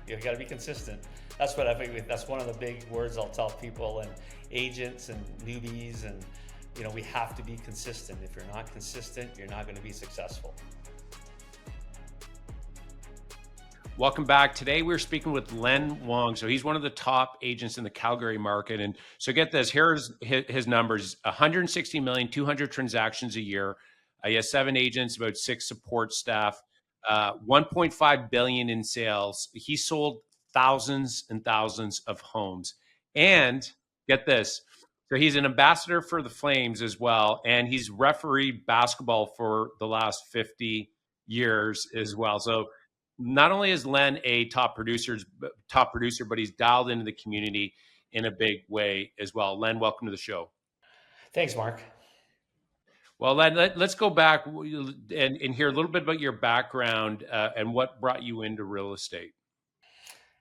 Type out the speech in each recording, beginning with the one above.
You got to be consistent. That's what I think. That's one of the big words I'll tell people and agents and newbies, and we have to be consistent. If you're not consistent, you're not going to be successful. Welcome back. Today we're speaking with Len Wong. So he's one of the top agents in the Calgary market. And so get this, here's his numbers: 160 million, 200 transactions a year. He has 7 agents, about 6 support staff, 1.5 billion in sales. He sold thousands and thousands of homes. And get this, so he's an ambassador for the Flames as well. And he's refereed basketball for the last 50 years as well. So not only is Len a top producer, but he's dialed into the community in a big way as well. Len, welcome to the show. Thanks, Mark. Well, Len, let's go back and hear a little bit about your background and what brought you into real estate.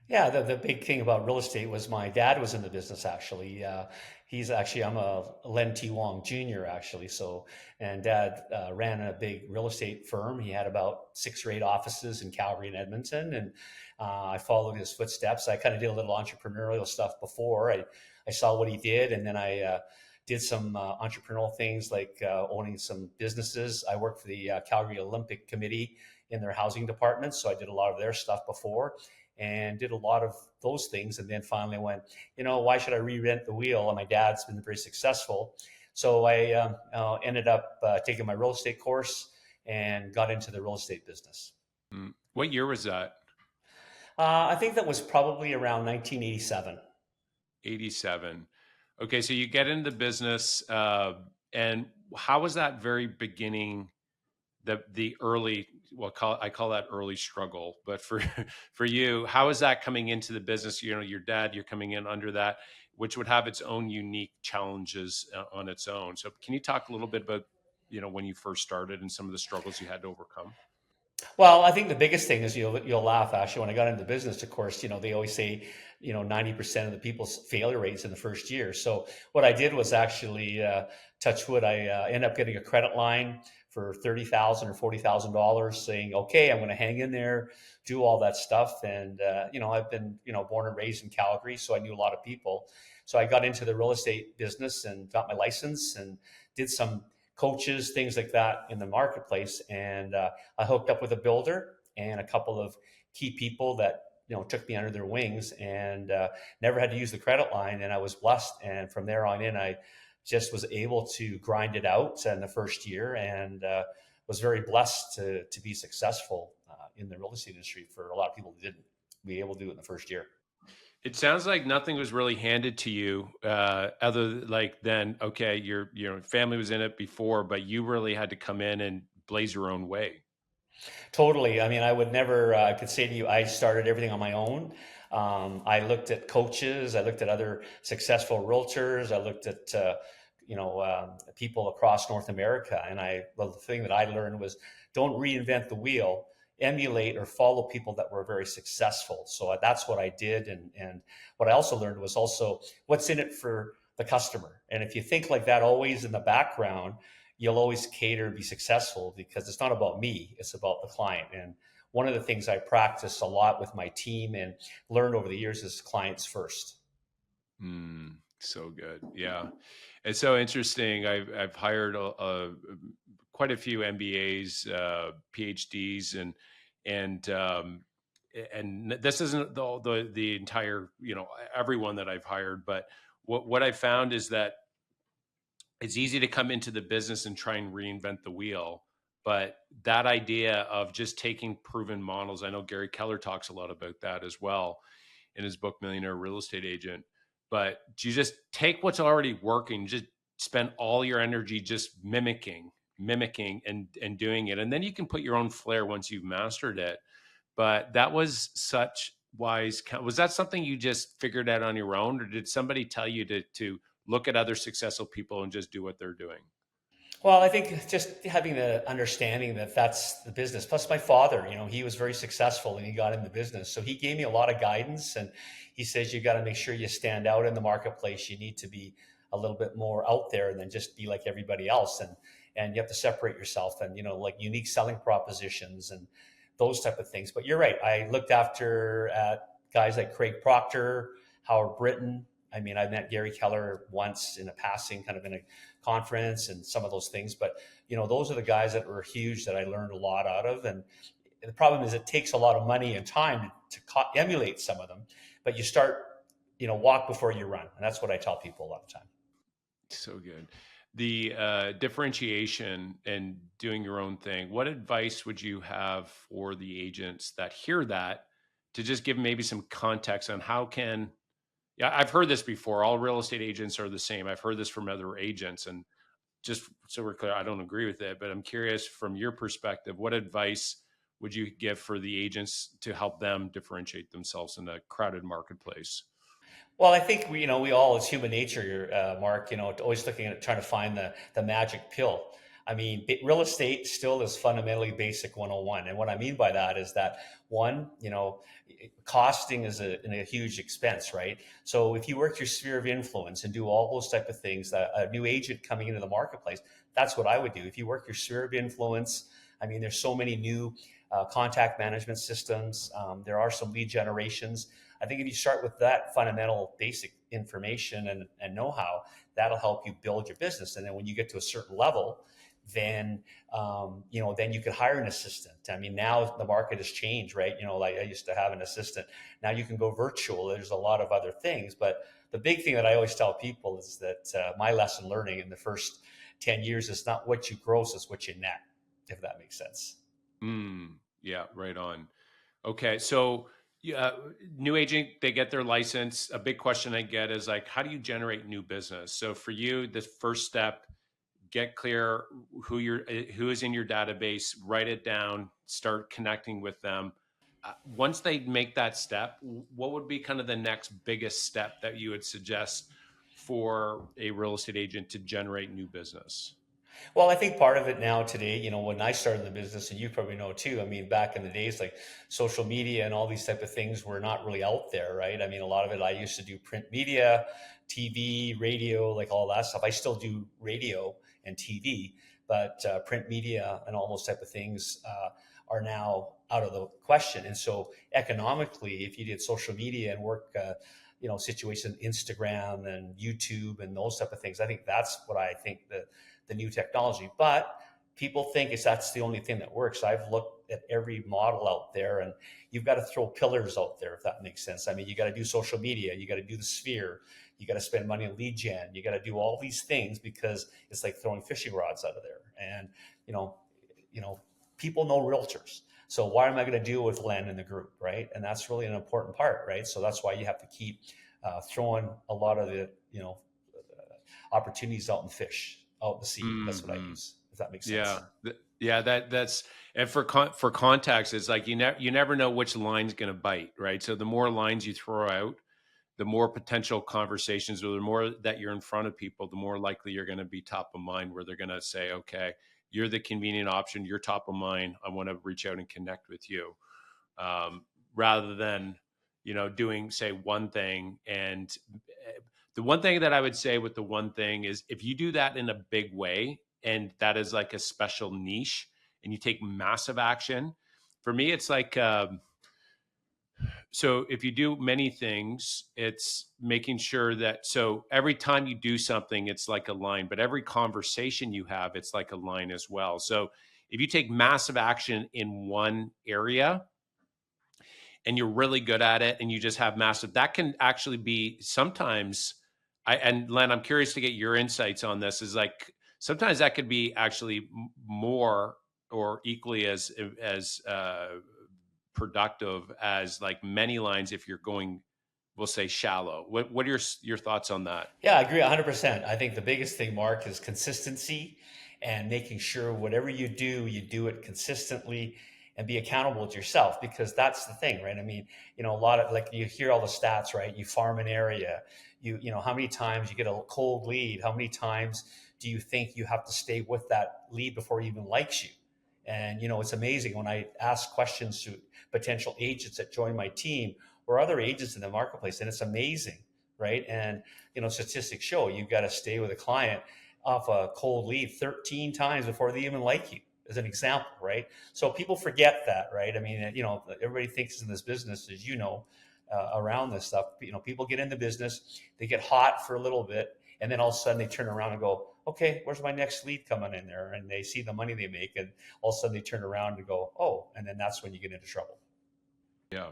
Yeah, the big thing about real estate was my dad was in the business actually. I'm a Len T Wong Jr. actually. So, and dad ran a big real estate firm. He had about 6 or 8 offices in Calgary and Edmonton. And I followed his footsteps. I kind of did a little entrepreneurial stuff before. I saw what he did, and then I did some entrepreneurial things like owning some businesses. I worked for the Calgary Olympic Committee in their housing department. So I did a lot of their stuff before and did a lot of those things. And then finally went, why should I reinvent the wheel? And my dad's been very successful. So I ended up taking my real estate course and got into the real estate business. What year was that? I think that was probably around 1987. 87. Okay, so you get into the business, and how was that very beginning, the early, I call that early struggle, but for you, how is that coming into the business? Your dad, you're coming in under that, which would have its own unique challenges on its own. So can you talk a little bit about, when you first started and some of the struggles you had to overcome? Well, I think the biggest thing is you'll laugh actually when I got into business. Of course, they always say 90% of the people's failure rates in the first year. So what I did was actually touch wood. I ended up getting a credit line for $30,000 or $40,000, saying, "Okay, I'm going to hang in there, do all that stuff." And I've been born and raised in Calgary, so I knew a lot of people. So I got into the real estate business and got my license and did some coaches, things like that in the marketplace. And I hooked up with a builder and a couple of key people that took me under their wings, and never had to use the credit line. And I was blessed. And from there on in, I just was able to grind it out in the first year, and was very blessed to be successful in the real estate industry. For a lot of people who didn't be able to do it in the first year. It sounds like nothing was really handed to you, other like then, okay, your family was in it before, but you really had to come in and blaze your own way. Totally. I mean, I would never, I could say to you, I started everything on my own. I looked at coaches, I looked at other successful realtors, I looked at, people across North America. And the thing that I learned was don't reinvent the wheel, emulate or follow people that were very successful. So that's what I did. And what I also learned was also what's in it for the customer. And if you think like that always in the background, you'll always cater and be successful, because it's not about me, it's about the client. And one of the things I practice a lot with my team and learned over the years is clients first. So good. Yeah. It's so interesting. I've hired quite a few MBAs, PhDs, and this isn't the entire, everyone that I've hired, but what I found is that it's easy to come into the business and try and reinvent the wheel. But that idea of just taking proven models, I know Gary Keller talks a lot about that as well in his book, Millionaire Real Estate Agent. But you just take what's already working, just spend all your energy just mimicking and doing it. And then you can put your own flair once you've mastered it. But that was such wise. Was that something you just figured out on your own, or did somebody tell you to look at other successful people and just do what they're doing? Well, I think just having the understanding that that's the business. Plus, my father, he was very successful and he got in the business. So he gave me a lot of guidance. And he says, you got to make sure you stand out in the marketplace. You need to be a little bit more out there than just be like everybody else. And you have to separate yourself and, like unique selling propositions and those type of things. But you're right. I looked after at guys like Craig Proctor, Howard Britton. I mean, I met Gary Keller once in a passing, kind of in a conference and some of those things. But those are the guys that were huge that I learned a lot out of. And the problem is it takes a lot of money and time to emulate some of them. But you start, walk before you run, and that's what I tell people a lot of time. So good. The differentiation and doing your own thing. What advice would you have for the agents that hear that, to just give maybe some context on how can, yeah, I've heard this before. All real estate agents are the same. I've heard this from other agents, and just so we're clear, I don't agree with it, but I'm curious from your perspective, what advice would you give for the agents to help them differentiate themselves in a crowded marketplace? Well, I think we all, as human nature, Mark, always looking at trying to find the magic pill. I mean, real estate still is fundamentally basic 101. And what I mean by that is that one, costing is a huge expense, right? So if you work your sphere of influence and do all those type of things, that a new agent coming into the marketplace, that's what I would do. If you work your sphere of influence, I mean, there's so many new contact management systems. There are some lead generations. I think if you start with that fundamental basic information and know-how, that'll help you build your business. And then when you get to a certain level, then then you could hire an assistant. I mean, now the market has changed, right? Like I used to have an assistant. Now you can go virtual. There's a lot of other things, but the big thing that I always tell people is that my lesson learning in the first 10 years is not what you gross, is what you net, if that makes sense. Yeah, right on. Okay, so yeah, new agent, they get their license. A big question I get is like, how do you generate new business? So for you, the first step, get clear who is in your database, write it down, start connecting with them. Once they make that step, what would be kind of the next biggest step that you would suggest for a real estate agent to generate new business? Well, I think part of it now today, when I started the business, and you probably know too, I mean, back in the days, like social media and all these type of things were not really out there, right? I mean, a lot of it, I used to do print media, TV, radio, like all that stuff. I still do radio and TV, but print media and all those type of things are now out of the question. And so economically, if you did social media and work, situation, Instagram and YouTube and those type of things, I think that's what I think the new technology. But people think that's the only thing that works. I've looked at every model out there, and you've got to throw pillars out there, if that makes sense. I mean, you got to do social media, you got to do the sphere, you got to spend money on lead gen, you got to do all these things, because it's like throwing fishing rods out of there. And you know, people know realtors. So why am I going to deal with Len in the group, right? And that's really an important part, right? So that's why you have to keep throwing a lot of the opportunities out in fish, out in the sea. That's what I Hmm. use, if that makes Yeah, sense. yeah. That's and for context, it's like you never know which line's going to bite, right? So the more lines you throw out, the more potential conversations, or the more that you're in front of people, the more likely you're going to be top of mind, where they're going to say, "Okay, you're the convenient option. You're top of mind. I want to reach out and connect with you," rather than doing say one thing. And the one thing that I would say with the one thing is, if you do that in a big way, and that is like a special niche, and you take massive action, for me it's like so if you do many things, it's making sure that, so every time you do something, it's like a line, but every conversation you have, it's like a line as well. So if you take massive action in one area and you're really good at it, and you just have massive, that can actually be sometimes, and Len, I'm curious to get your insights on this, is like sometimes that could be actually more or equally as productive as like many lines if you're going, we'll say, shallow. What are your thoughts on that? Yeah, I agree 100%. I think the biggest thing, Mark, is consistency and making sure whatever you do it consistently and be accountable to yourself, because that's the thing, right? I mean, a lot of, like, you hear all the stats, right? You farm an area, how many times you get a cold lead, how many times do you think you have to stay with that lead before he even likes you? And, it's amazing when I ask questions to potential agents that join my team or other agents in the marketplace, and it's amazing, right? And statistics show you've got to stay with a client off a cold lead 13 times before they even like you, as an example, right? So people forget that, right? I mean, everybody thinks in this business, as you know, around this stuff. People get into business, they get hot for a little bit, and then all of a sudden they turn around and go, okay, where's my next lead coming in there? And they see the money they make, and all of a sudden they turn around and go, oh, and then that's when you get into trouble. Yeah,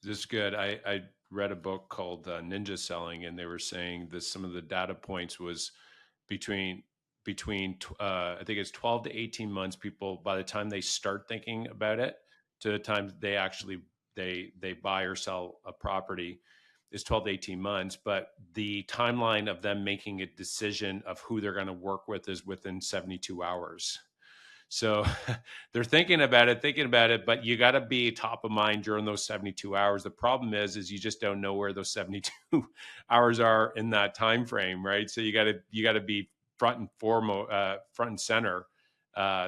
this is good. I read a book called Ninja Selling, and they were saying that some of the data points was between I think it's 12 to 18 months. People, by the time they start thinking about it to the time they actually they buy or sell a property is 12 to 18 months. But the timeline of them making a decision of who they're going to work with is within 72 hours. So they're thinking about it, but you got to be top of mind during those 72 hours. The problem is you just don't know where those 72 hours are in that time frame, right? So you got to be front and foremost, front and center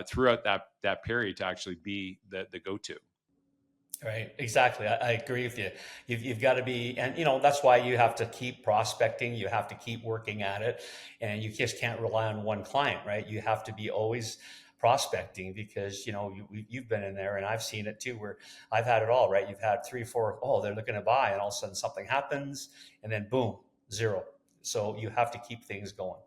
throughout that period to actually be the go-to. Right, exactly. I agree with you. You've got to be, and that's why you have to keep prospecting. You have to keep working at it, and you just can't rely on one client, right? You have to be always prospecting because you've been in there, and I've seen it too, where I've had it all, right? You've had three, four, oh, they're looking to buy, and all of a sudden something happens, and then boom, zero. So you have to keep things going.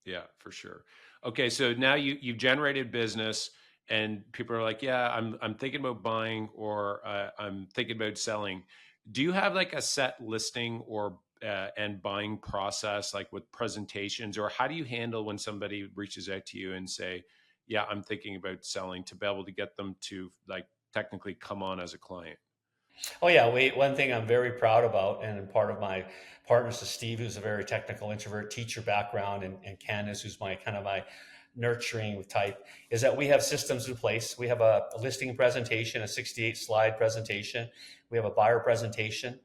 Yeah, for sure. Okay, so now you've generated business, and people are like, "Yeah, I'm thinking about buying, or I'm thinking about selling." Do you have like a set listing or and buying process, like with presentations, or how do you handle when somebody reaches out to you and say, "Yeah, I'm thinking about selling," to be able to get them to like technically come on as a client? Oh yeah, wait. One thing I'm very proud about, and part of my partners is Steve, who's a very technical introvert teacher background, and Candace, who's my kind of my nurturing type, is that we have systems in place. We have a listing presentation, a 68 slide presentation. We have a buyer presentation.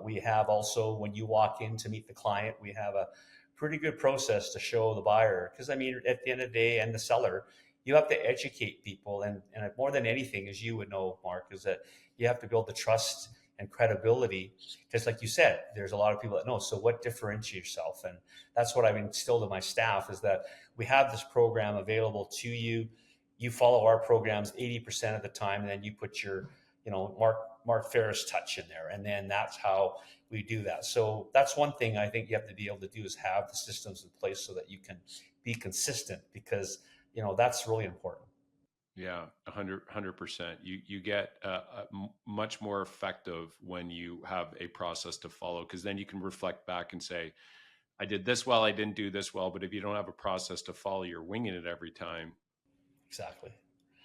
We have also, when you walk in to meet the client, we have a pretty good process to show the buyer. Because I mean, at the end of the day, and the seller, you have to educate people, and more than anything, as you would know, Mark, is that you have to build the trust and credibility. Because, like you said, there's a lot of people that know. So, what differentiates yourself? And that's what I've instilled in my staff is that we have this program available to you. You follow our programs 80% of the time, and then you put your, Mark Faris touch in there, and then that's how we do that. So that's one thing I think you have to be able to do is have the systems in place so that you can be consistent because that's really important. Yeah, 100%. You get much more effective when you have a process to follow, because then you can reflect back and say, I did this well, I didn't do this well. But if you don't have a process to follow, you're winging it every time. Exactly.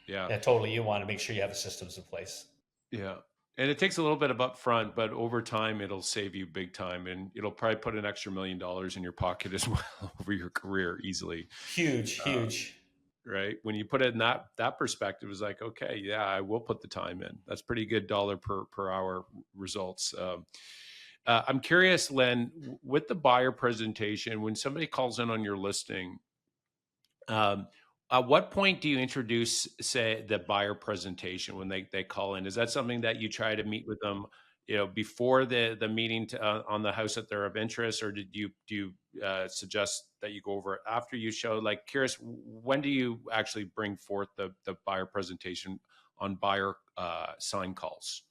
Yeah, Yeah, totally. You want to make sure you have the systems in place. yeah. And it takes a little bit of upfront, but over time, it'll save you big time, and it'll probably put an extra $1 million in your pocket as well over your career easily. Huge, Uh, huge. right, when you put it in that perspective, is like, okay, yeah, I will put the time in. That's pretty good dollar per hour results. I'm curious, Len, with the buyer presentation, when somebody calls in on your listing, um, at what point do you introduce, say, the buyer presentation when they call in? Is that something that you try to meet with them, before the meeting on the house that they're of interest, or do you suggest that you go over it after you show? Like, curious, when do you actually bring forth the buyer presentation on buyer sign calls?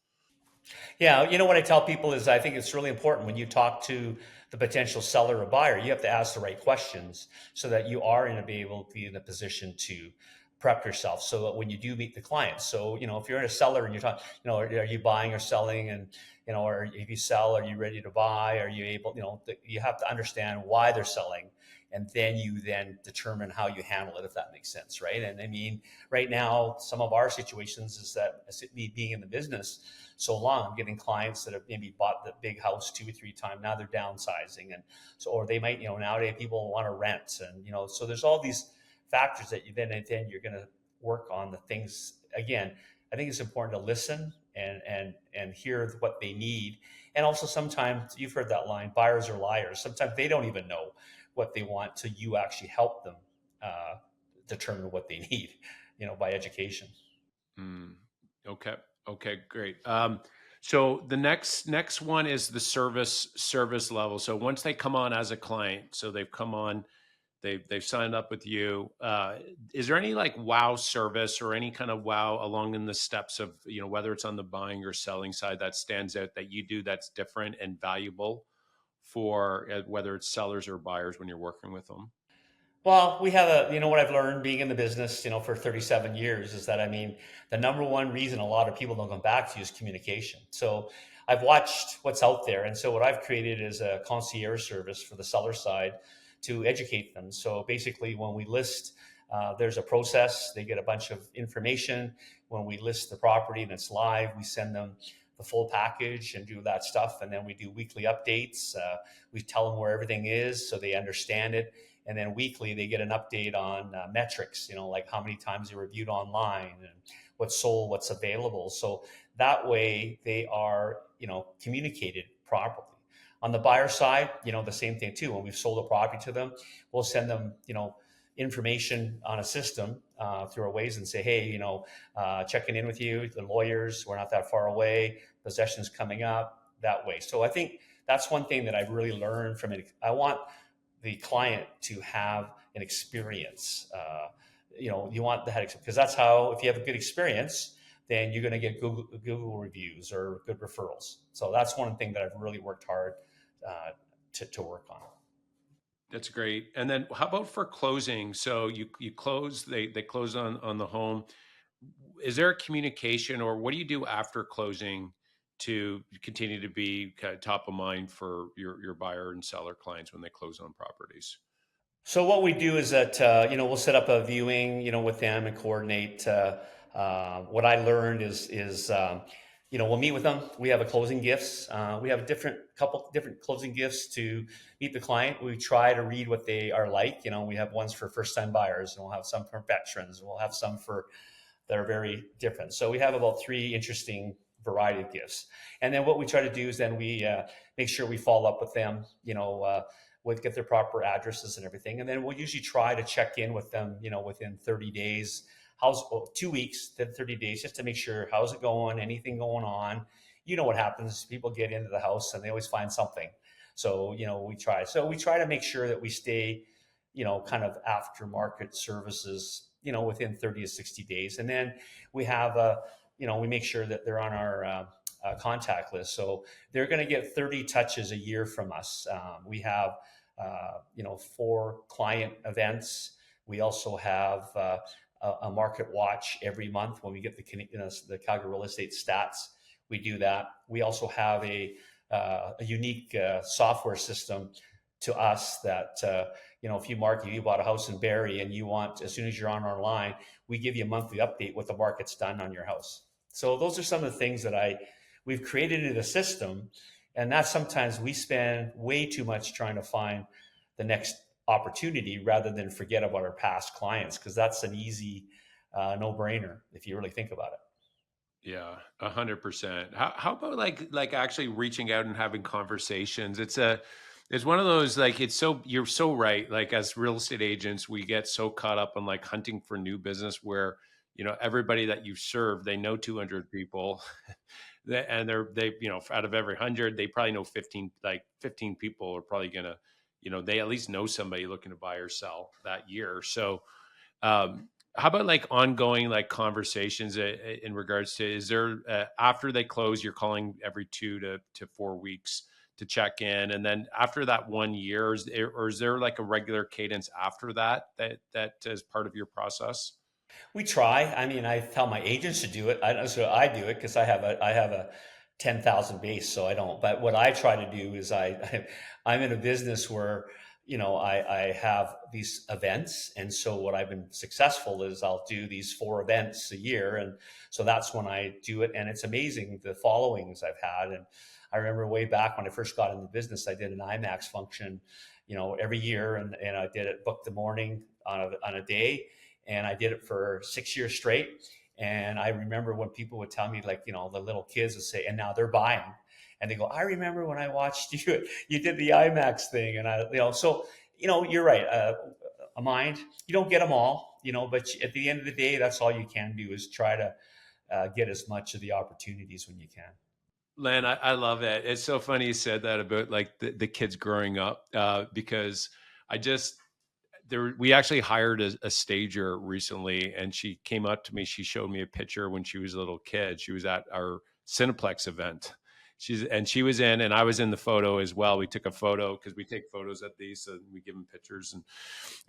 Yeah, what I tell people is I think it's really important when you talk to the potential seller or buyer, you have to ask the right questions so that you are going to be able to be in a position to prep yourself so that when you do meet the client. So, if you're a seller and you're talking, are you buying or selling? And, or if you sell, are you ready to buy? Are you able, you have to understand why they're selling. And then you then determine how you handle it, if that makes sense, right? And I mean, right now, some of our situations is that me being in the business so long, I'm getting clients that have maybe bought the big house 2 or 3 times. Now they're downsizing, and so, or they might, nowadays people want to rent, and so there's all these factors that you then you're going to work on the things again. I think it's important to listen and hear what they need, and also sometimes you've heard that line: buyers are liars. Sometimes they don't even know what they want till you actually help them uh, determine what they need, by education. Mm, okay. Okay, great. So the next one is the service level. So once they come on as a client, so they've come on, they've signed up with you. Is there any like wow service or any kind of wow along in the steps of, whether it's on the buying or selling side that stands out that you do that's different and valuable for whether it's sellers or buyers when you're working with them? Well, we have what I've learned being in the business, for 37 years is that, I mean, the number one reason a lot of people don't come back to you is communication. So I've watched what's out there. And so what I've created is a concierge service for the seller side to educate them. So basically, when we list, there's a process, they get a bunch of information. When we list the property and it's live, we send them the full package and do that stuff. And then we do weekly updates. We tell them where everything is so they understand it, and then weekly they get an update on metrics, like how many times they reviewed online and what's sold, what's available. So that way they are, communicated properly. On the buyer side, the same thing too. When we've sold a property to them, we'll send them, information on a system through our ways and say, hey, checking in with you, the lawyers, we're not that far away, possession's coming up, that way. So I think that's one thing that I've really learned from it. I want the client to have an experience. You want that, because that's how, if you have a good experience, then you're going to get Google reviews or good referrals. So that's one thing that I've really worked hard to work on. That's great. And then how about for closing? So you close, they close on the home. Is there a communication, or what do you do after closing to continue to be kind of top of mind for your buyer and seller clients when they close on properties? So what we do is that we'll set up a viewing with them and coordinate. What I learned is we'll meet with them. We have a closing gifts. We have a couple different closing gifts to meet the client. We try to read what they are like. We have ones for first time buyers, and we'll have some for veterans, and we'll have some for that are very different. So we have about 3 interesting variety of gifts. And then what we try to do is then we make sure we follow up with them. With get their proper addresses and everything. And then we'll usually try to check in with them, within 30 days, 2 weeks, then 30 days, just to make sure how's it going, anything going on. What happens, people get into the house and they always find something. So, we try to make sure that we stay, kind of aftermarket services, within 30 to 60 days. And then we have, we make sure that they're on our contact list. So they're going to get 30 touches a year from us. We have, 4 client events. We also have a market watch every month when we get the Calgary real estate stats. We do that. We also have a unique software system to us that, if you bought a house in Barrie and you want, as soon as you're on our line, we give you a monthly update what the market's done on your house. So those are some of the things that we've created in a system, and that sometimes we spend way too much trying to find the next opportunity rather than forget about our past clients, because that's an easy no-brainer if you really think about it. Yeah, 100%. How about like actually reaching out and having conversations? It's one of those, like, you're so right. Like, as real estate agents, we get so caught up on like hunting for new business where, everybody that you serve, they know 200 people and they, out of every 100, they probably know 15 people are probably going to, they at least know somebody looking to buy or sell that year. So, how about like ongoing like conversations in regards to, is there after they close, you're calling every 2 to 4 weeks to check in, and then after that 1 year, is there like a regular cadence after that is part of your process? We try. I mean, I tell my agents to do it. I do it because I have a 10,000 base, so I don't. But what I try to do is I'm in a business where I have these events, and so what I've been successful is I'll do these 4 events a year, and so that's when I do it, and it's amazing the followings I've had. And I remember way back when I first got in the business, I did an IMAX function, every year, and I did it, booked the morning on a day, and I did it for 6 years straight. And I remember when people would tell me, like, the little kids would say, and now they're buying. And they go, I remember when I watched you did the IMAX thing. And you're right. A mind, you don't get them all, but at the end of the day, that's all you can do is try to get as much of the opportunities when you can. Len, I love it. It's so funny you said that about like the kids growing up, because I just, we actually hired a stager recently, and she came up to me. She showed me a picture when she was a little kid. She was at our Cineplex event. She was in, and I was in the photo as well. We took a photo because we take photos at these, so we give them pictures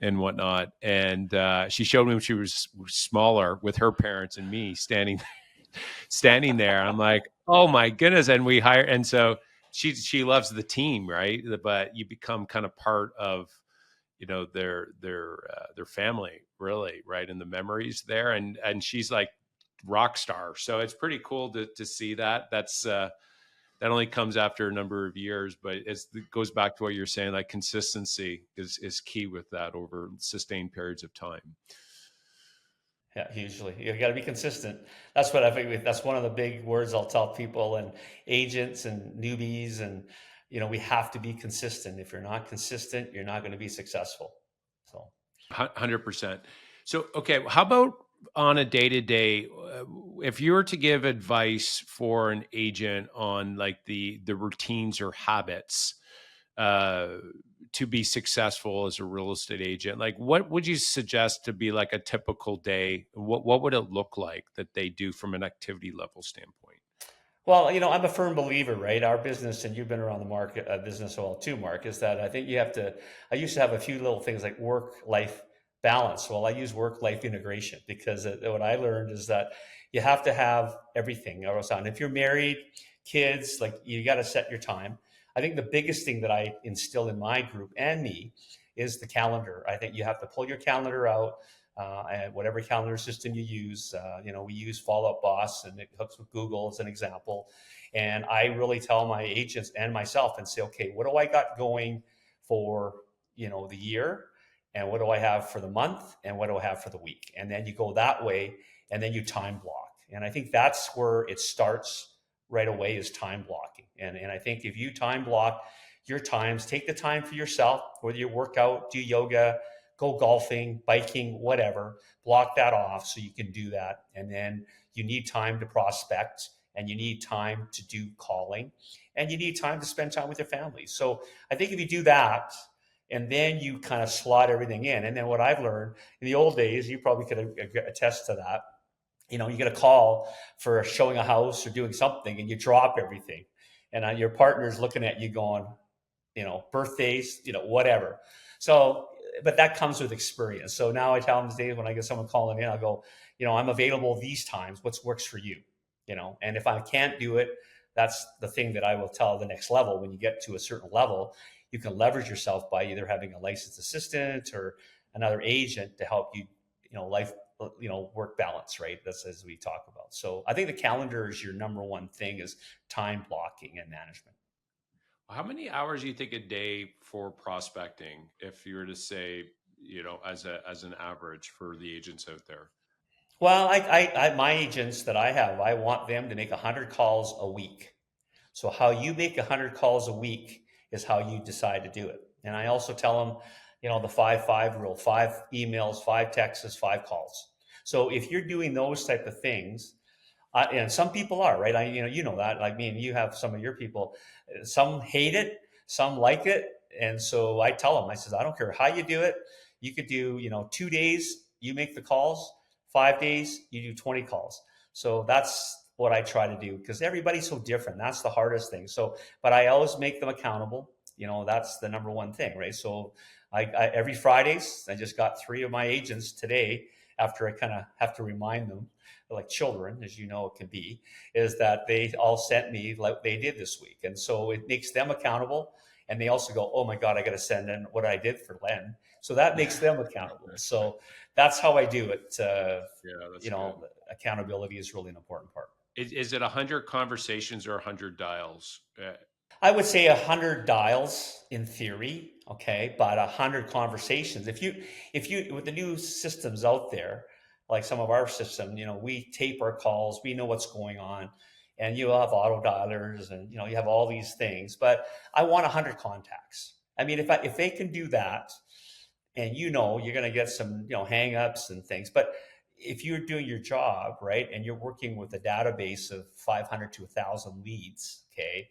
and whatnot. And she showed me when she was smaller with her parents and me standing there. I'm like, oh my goodness. And we hire, and so she loves the team, right? But you become kind of part of, their family, really, right? And the memories there. And she's like rock star. So it's pretty cool to see that. That only comes after a number of years, but it goes back to what you're saying, like consistency is key with that over sustained periods of time. Yeah, hugely. You got to be consistent. That's what I think. That's one of the big words I'll tell people and agents and newbies. And we have to be consistent. If you're not consistent, you're not going to be successful. So 100%. So, okay, how about on a day to day, if you were to give advice for an agent on like the routines or habits uh, to be successful as a real estate agent, like what would you suggest to be like a typical day? What would it look like that they do from an activity level standpoint? Well, I'm a firm believer, right? Our business, and you've been around the market, business a while too, Mark, is that I think you have to. I used to have a few little things like work-life balance. Well, I use work-life integration because what I learned is that you have to have everything. And if you're married, kids, like you got to set your time. I think the biggest thing that I instill in my group and me is the calendar. I think you have to pull your calendar out and whatever calendar system you use. We use Follow Up Boss, and it hooks with Google as an example. And I really tell my agents and myself and say, okay, what do I got going for the year, and what do I have for the month, and what do I have for the week? And then you go that way, and then you time block. And I think that's where it starts right away, is time blocking. And I think if you time block your times, take the time for yourself, whether you work out, do yoga, go golfing, biking, whatever, block that off so you can do that. And then you need time to prospect, and you need time to do calling, and you need time to spend time with your family. So I think if you do that, and then you kind of slot everything in. And then what I've learned in the old days, you probably could attest to that. You get a call for showing a house or doing something, and you drop everything. And your partner's looking at you going, birthdays, whatever. So, but that comes with experience. So now I tell them today, when I get someone calling in, I'll go, I'm available these times. What works for you? And if I can't do it, that's the thing that I will tell the next level. When you get to a certain level, you can leverage yourself by either having a licensed assistant or another agent to help you, life, work balance, right? That's as we talk about. So I think the calendar is your number one thing, is time blocking and management. How many hours do you think a day for prospecting, if you were to say, as an average for the agents out there? Well, my agents that I have, I want them to make 100 calls a week. So how you make 100 calls a week is how you decide to do it. And I also tell them, the 5-5 rule: 5 emails, 5 texts, 5 calls. So if you're doing those type of things, and some people are, right. That, like me and you have some of your people. Some hate it, some like it, and so I tell them, I says, I don't care how you do it. You could do 2 days, you make the calls. 5 days, you do 20 calls. So that's what I try to do, because everybody's so different. That's the hardest thing. So, but I always make them accountable. That's the number one thing, right? So every Fridays, I just got 3 of my agents today, after I kind of have to remind them, like children, as you know it can be, is that they all sent me like they did this week. And so it makes them accountable. And they also go, oh my God, I got to send in what I did for Len. So that makes them accountable. So that's how I do it. Yeah, that's good. Accountability is really an important part. Is it 100 conversations or 100 dials? I would say 100 dials in theory, okay, but 100 conversations. If you with the new systems out there, like some of our system, we tape our calls, we know what's going on, and you have auto dialers, and you have all these things. But I want 100 contacts. I mean, if they can do that, and you're going to get some hang-ups and things, but if you're doing your job right, and you're working with a database of 500 to 1,000 leads, okay,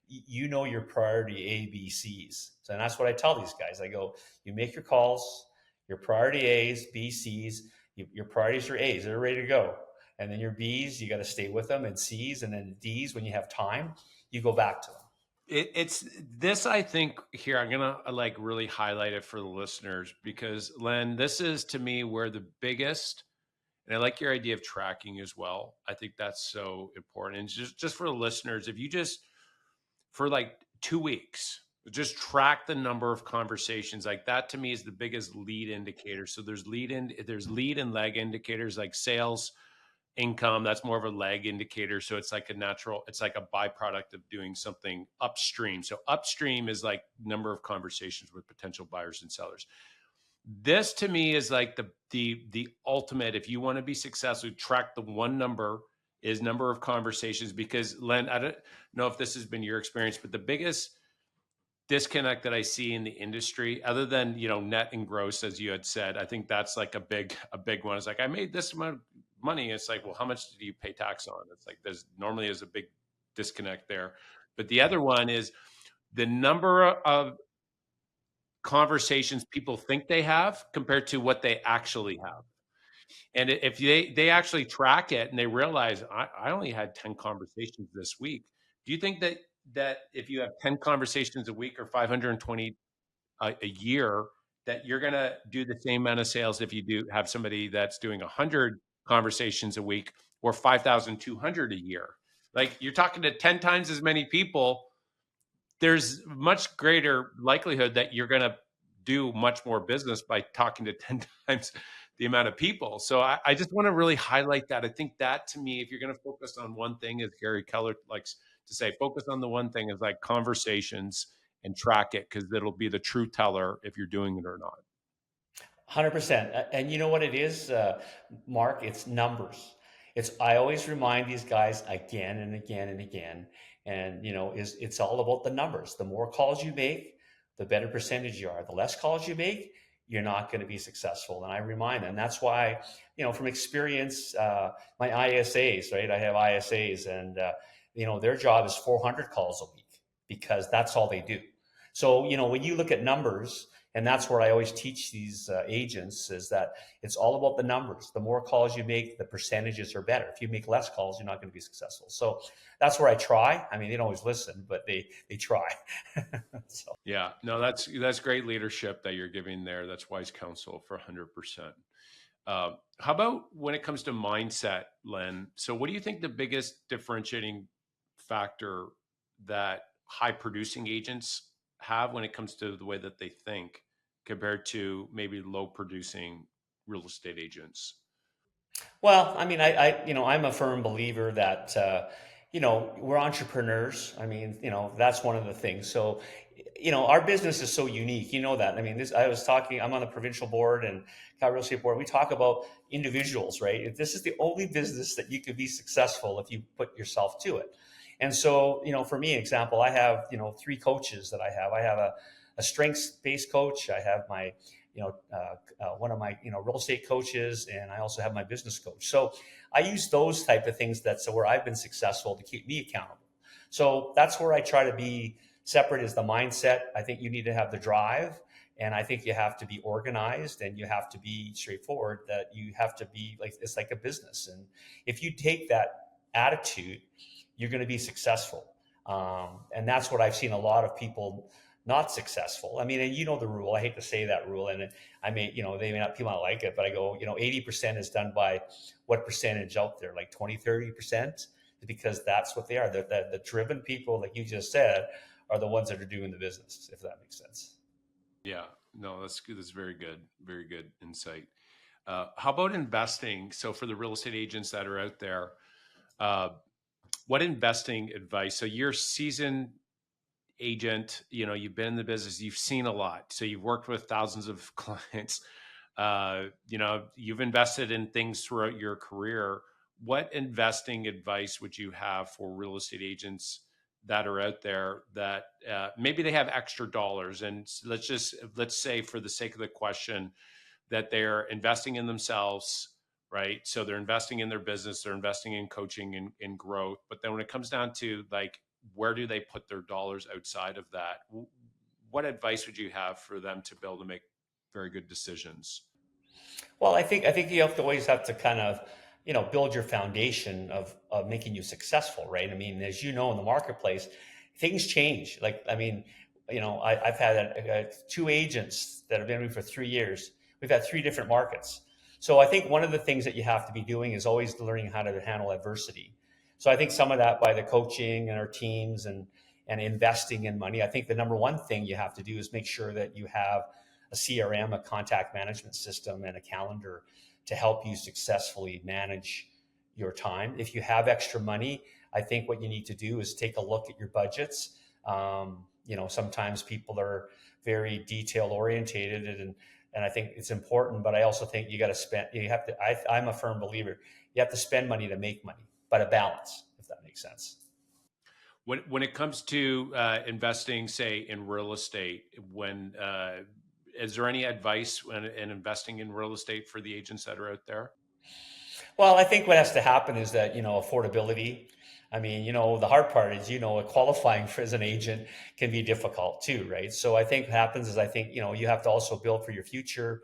your priority A, B, C's. So, and that's what I tell these guys. I go, you make your calls, Your priority A's, B, C's. Your priorities are A's, they're ready to go. And then your B's, you got to stay with them, and C's, and then D's, when you have time, you go back to them. It's this, I think, here, I'm gonna like really highlight it for the listeners, because Len, this is to me where the biggest, and I like your idea of tracking as well. I think that's so important. And just for the listeners, if you just for like 2 weeks, just track the number of conversations, like that to me is the biggest lead indicator. So there's lead and lag indicators, like sales income, that's more of a lag indicator. So it's like it's like a byproduct of doing something upstream. So upstream is like number of conversations with potential buyers and sellers. This to me is like the ultimate. If you want to be successful, track the one number, is number of conversations. Because Len, I don't know if this has been your experience, but the biggest disconnect that I see in the industry, other than net and gross, as you had said, I think that's like a big one. It's like, I made this amount of money. It's like, well, how much did you pay tax on? It's like there's normally is a big disconnect there. But the other one is the number of conversations people think they have compared to what they actually have. And if they actually track it and they realize, I only had 10 conversations this week. Do you think that if you have 10 conversations a week or 520 a year, that you're going to do the same amount of sales if you do have somebody that's doing 100 conversations a week or 5,200 a year? Like, you're talking to 10 times as many people. There's much greater likelihood that you're going to do much more business by talking to 10 times the amount of people. So I just want to really highlight that. I think that, to me, if you're going to focus on one thing, as Gary Keller likes to say, focus on the one thing, is like conversations, and track it, because it'll be the true teller if you're doing it or not. 100%. And you know what it is, Mark? It's numbers. I always remind these guys again and again and again. And, it's all about the numbers. The more calls you make, the better percentage you are. The less calls you make, you're not going to be successful. And I remind them. That's why, from experience, my ISAs, right? I have ISAs, and, their job is 400 calls a week, because that's all they do. So, when you look at numbers, and that's where I always teach these agents, is that it's all about the numbers. The more calls you make, the percentages are better. If you make less calls, you're not going to be successful. So that's where I try. I mean, they don't always listen, but they try. So. Yeah, no, that's great leadership that you're giving there. That's wise counsel for 100%. How about when it comes to mindset, Len? So what do you think the biggest differentiating factor that high producing agents have when it comes to the way that they think, compared to maybe low producing real estate agents? Well, I mean, I'm a firm believer that, we're entrepreneurs. I mean, that's one of the things. So, our business is so unique. You know that. I mean, I'm on the provincial board and Calgary Real Estate Board. We talk about individuals, right? This is the only business that you could be successful if you put yourself to it. And so, for me, example, I have, three coaches that I have. I have a strengths-based coach. I have my one of my real estate coaches, and I also have my business coach. So I use those type of things, that's where I've been successful, to keep me accountable. So that's where I try to be separate, is the mindset. I think you need to have the drive, and I think you have to be organized, and you have to be straightforward, that you have to be like, it's like a business. And if you take that attitude, you're going to be successful. And that's what I've seen a lot of people not successful. I mean, and the rule. I hate to say that rule, and I mean, they may not, people not like it, but I go, 80% is done by what percentage out there, like 20, 30%, because that's what they are. The driven people, like you just said, are the ones that are doing the business, if that makes sense. Yeah, no, that's good. That's very good. Very good insight. How about investing? So for the real estate agents that are out there, uh, what investing advice? So you're seasoned agent, you've been in the business, you've seen a lot. So you've worked with thousands of clients. You've invested in things throughout your career. What investing advice would you have for real estate agents that are out there that maybe they have extra dollars? And let's say, for the sake of the question, that they're investing in themselves, right? So they're investing in their business, they're investing in coaching and in growth. But then when it comes down to, like, where do they put their dollars outside of that? What advice would you have for them to be able to make very good decisions? Well, I think you have to always have to kind of, build your foundation of making you successful, right? I mean, as you know, in the marketplace, things change. Like, I mean, I've had two agents that have been with me for 3 years. We've had three different markets. So I think one of the things that you have to be doing is always learning how to handle adversity. So I think some of that by the coaching and our teams and investing in money. I think the number one thing you have to do is make sure that you have a CRM, a contact management system, and a calendar to help you successfully manage your time. If you have extra money, I think what you need to do is take a look at your budgets. Sometimes people are very detail orientated, and I think it's important. But I also think you got to spend. You have to. I'm a firm believer. You have to spend money to make money, but a balance, if that makes sense. When it comes to investing, say in real estate, when is there any advice in investing in real estate for the agents that are out there? Well, I think what has to happen is that, affordability. I mean, the hard part is, qualifying for as an agent can be difficult too, right? So I think what happens is I think, you have to also build for your future,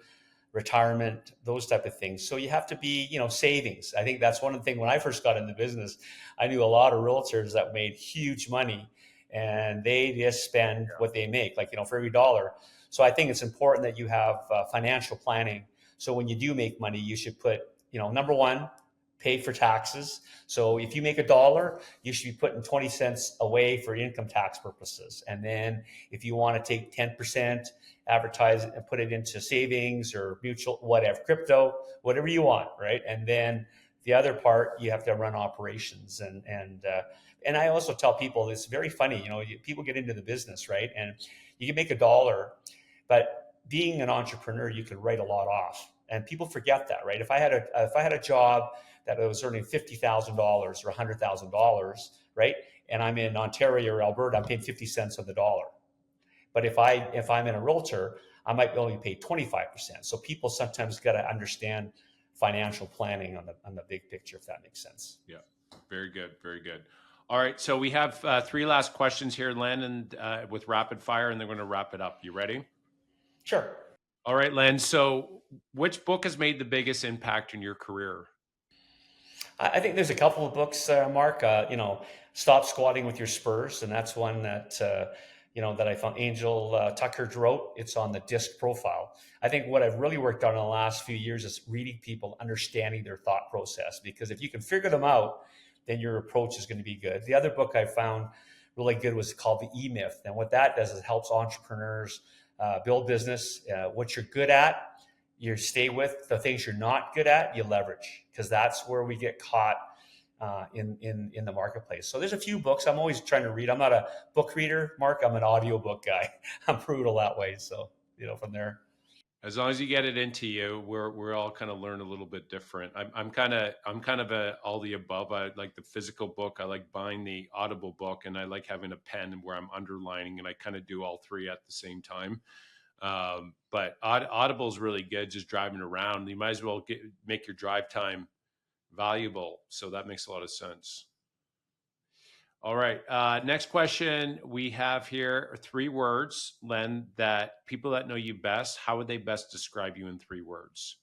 retirement, those type of things. So you have to be, savings. I think that's one of the things when I first got into business, I knew a lot of realtors that made huge money and they just spend what they make, like, for every dollar. So I think it's important that you have financial planning. So when you do make money, you should put, number one, pay for taxes. So if you make $1, you should be putting 20 cents away for income tax purposes. And then if you want to take 10%, advertise it and put it into savings or mutual, whatever, crypto, whatever you want, right? And then the other part, you have to run operations. And I also tell people it's very funny, people get into the business, right? And you can make $1, but being an entrepreneur, you can write a lot off, and people forget that, right? If I had a job that I was earning $50,000 or $100,000, right, and I'm in Ontario or Alberta, I'm paying 50 cents on the dollar. But if I'm in a realtor, I might only pay 25%. So people sometimes got to understand financial planning on the big picture, if that makes sense. Yeah, very good, very good. All right, so we have three last questions here, Len, and with rapid fire, and then we're going to wrap it up. You ready? Sure. All right, Len. So, which book has made the biggest impact in your career? I think there's a couple of books, Mark. Stop Squatting with Your Spurs, and that's one that I found Angel Tucker wrote. It's on the disc profile. I think what I've really worked on in the last few years is reading people, understanding their thought process. Because if you can figure them out, then your approach is going to be good. The other book I found really good was called The E Myth, and what that does is it helps entrepreneurs build business. What you're good at, you stay with. The things you're not good at, you leverage, because that's where we get caught in the marketplace. So there's a few books I'm always trying to read. I'm not a book reader, Mark. I'm an audiobook guy. I'm brutal that way. So, from there. As long as you get it into you, we're all kind of learn a little bit different. I'm kind of a all the above. I like the physical book. I like buying the audible book, and I like having a pen where I'm underlining, and I kind of do all three at the same time. But Audible is really good. Just driving around, you might as well make your drive time valuable. So that makes a lot of sense. All right. Next question we have here are 3 words, Len, that people that know you best, how would they best describe you in 3 words?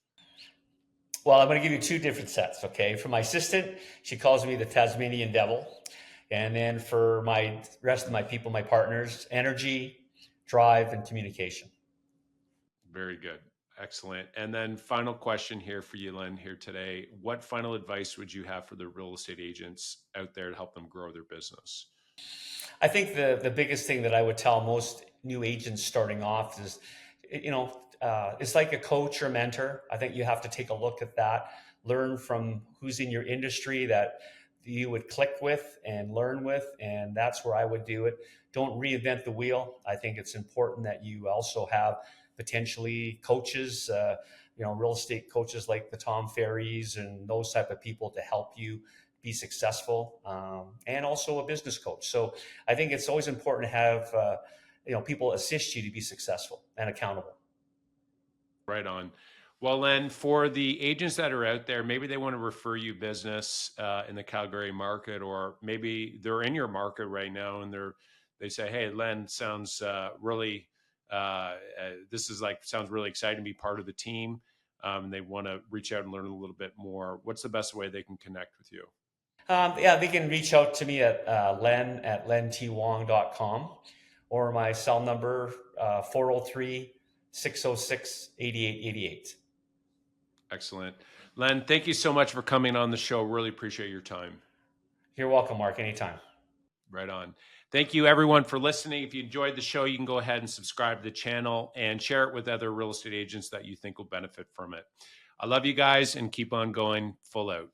Well, I'm going to give you 2 different sets. Okay. For my assistant, she calls me the Tasmanian Devil. And then for my rest of my people, my partners, energy, drive, and communication. Very good. Excellent. And then final question here for you, Len, here today. What final advice would you have for the real estate agents out there to help them grow their business? I think the biggest thing that I would tell most new agents starting off is, it's like a coach or mentor. I think you have to take a look at that, learn from who's in your industry that you would click with and learn with, and that's where I would do it. Don't reinvent the wheel. I think it's important that you also have potentially coaches, real estate coaches like the Tom Ferries and those type of people to help you be successful, and also a business coach. So I think it's always important to have people assist you to be successful and accountable. Right on. Well, Len, for the agents that are out there, maybe they want to refer you business in the Calgary market, or maybe they're in your market right now and they say, "Hey, Len sounds really this is sounds really exciting to be part of the team. They want to reach out and learn a little bit more. What's the best way they can connect with you? Yeah, they can reach out to me at len@lentwong.com, or my cell number, 403-606-8888. Excellent. Len, thank you so much for coming on the show. Really appreciate your time. You're welcome, Mark. Anytime. Right on. Thank you, everyone, for listening. If you enjoyed the show, you can go ahead and subscribe to the channel and share it with other real estate agents that you think will benefit from it. I love you guys, and keep on going full out.